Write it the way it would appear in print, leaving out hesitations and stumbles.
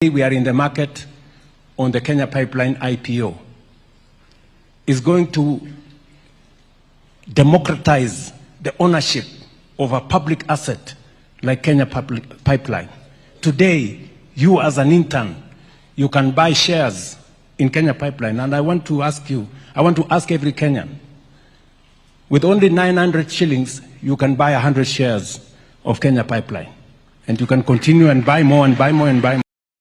We are in the market on the Kenya Pipeline IPO. Is going to democratize the ownership of a public asset like Kenya Pipeline. Today, you as an intern, you can buy shares in Kenya Pipeline. And I want to ask every Kenyan, with only 900 shillings, you can buy 100 shares of Kenya Pipeline. And you can continue and buy more and buy more and buy more.